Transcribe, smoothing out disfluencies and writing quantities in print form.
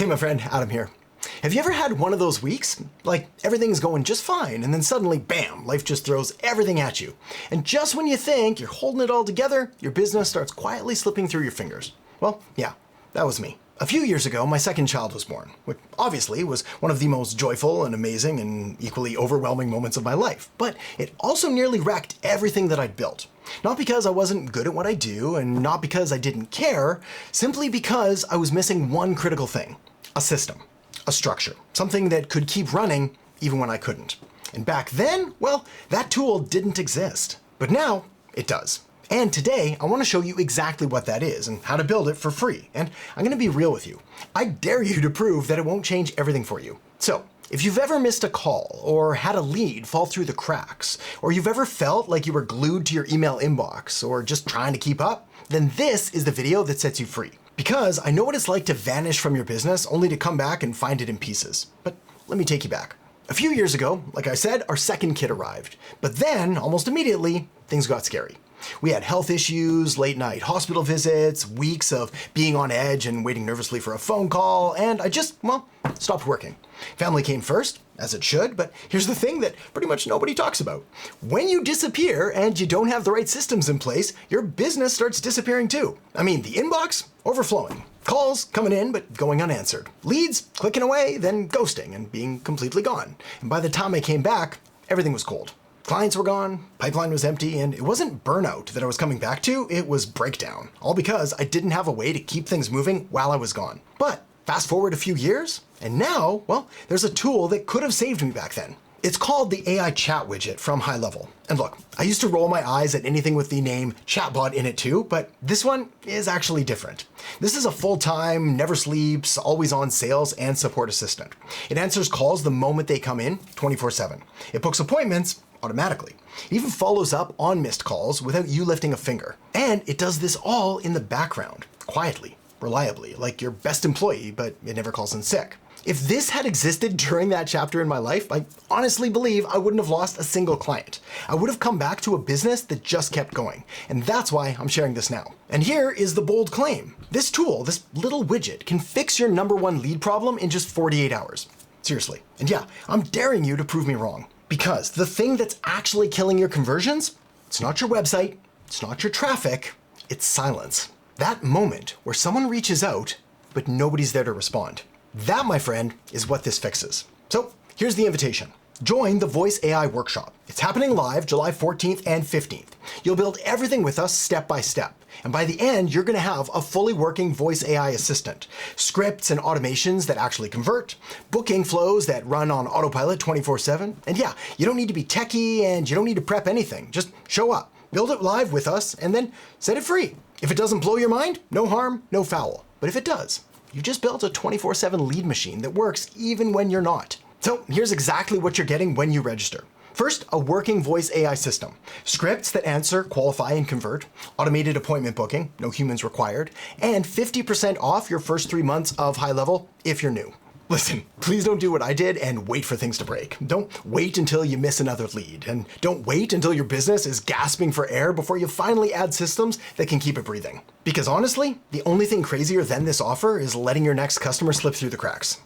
Hey my friend, Adam here. Have you ever had one of those weeks? Like everything's going just fine and then suddenly, bam, life just throws everything at you. And just when you think you're holding it all together, your business starts quietly slipping through your fingers. Well, yeah, that was me. A few years ago, my second child was born, which obviously was one of the most joyful and amazing and equally overwhelming moments of my life. But it also nearly wrecked everything that I'd built. Not because I wasn't good at what I do, and not because I didn't care, simply because I was missing one critical thing: a system, a structure, something that could keep running even when I couldn't. And back then, well, that tool didn't exist. But now, it does. And today, I want to show you exactly what that is and how to build it for free. And I'm going to be real with you. I dare you to prove that it won't change everything for you. So, if you've ever missed a call, or had a lead fall through the cracks, or you've ever felt like you were glued to your email inbox, or just trying to keep up, then this is the video that sets you free. Because I know what it's like to vanish from your business only to come back and find it in pieces. But let me take you back. A few years ago, like I said, our second kid arrived. But then, almost immediately, things got scary. We had health issues, late night hospital visits, weeks of being on edge and waiting nervously for a phone call, and I just, stopped working. Family came first, as it should, but here's the thing that pretty much nobody talks about. When you disappear and you don't have the right systems in place, your business starts disappearing too. I mean, the inbox, overflowing. Calls coming in, but going unanswered. Leads clicking away, then ghosting and being completely gone. And by the time I came back, everything was cold. Clients were gone, pipeline was empty, and it wasn't burnout that I was coming back to, it was breakdown. All because I didn't have a way to keep things moving while I was gone. But fast forward a few years, and now, there's a tool that could have saved me back then. It's called the AI chat widget from High Level. And look, I used to roll my eyes at anything with the name chatbot in it too, but this one is actually different. This is a full-time, never sleeps, always on sales and support assistant. It answers calls the moment they come in, 24/7. It books appointments automatically. It even follows up on missed calls without you lifting a finger. And it does this all in the background, quietly, reliably, like your best employee, but it never calls in sick. If this had existed during that chapter in my life, I honestly believe I wouldn't have lost a single client. I would have come back to a business that just kept going. And that's why I'm sharing this now. And here is the bold claim. This tool, this little widget, can fix your #1 lead problem in just 48 hours. Seriously. And yeah, I'm daring you to prove me wrong. Because the thing that's actually killing your conversions, it's not your website, it's not your traffic, it's silence. That moment where someone reaches out, but nobody's there to respond. That, my friend, is what this fixes. So here's the invitation. Join the Voice AI Workshop. It's happening live July 14th and 15th. You'll build everything with us step by step. And by the end, you're gonna have a fully working voice AI assistant, scripts and automations that actually convert, booking flows that run on autopilot 24/7. And yeah, you don't need to be techie and you don't need to prep anything. Just show up, build it live with us, and then set it free. If it doesn't blow your mind, no harm, no foul. But if it does, you just built a 24/7 lead machine that works even when you're not. So here's exactly what you're getting when you register. First, a working voice AI system, scripts that answer, qualify, and convert, automated appointment booking, no humans required, and 50% off your first 3 months of High Level if you're new. Listen, please don't do what I did and wait for things to break. Don't wait until you miss another lead, and don't wait until your business is gasping for air before you finally add systems that can keep it breathing. Because honestly, the only thing crazier than this offer is letting your next customer slip through the cracks.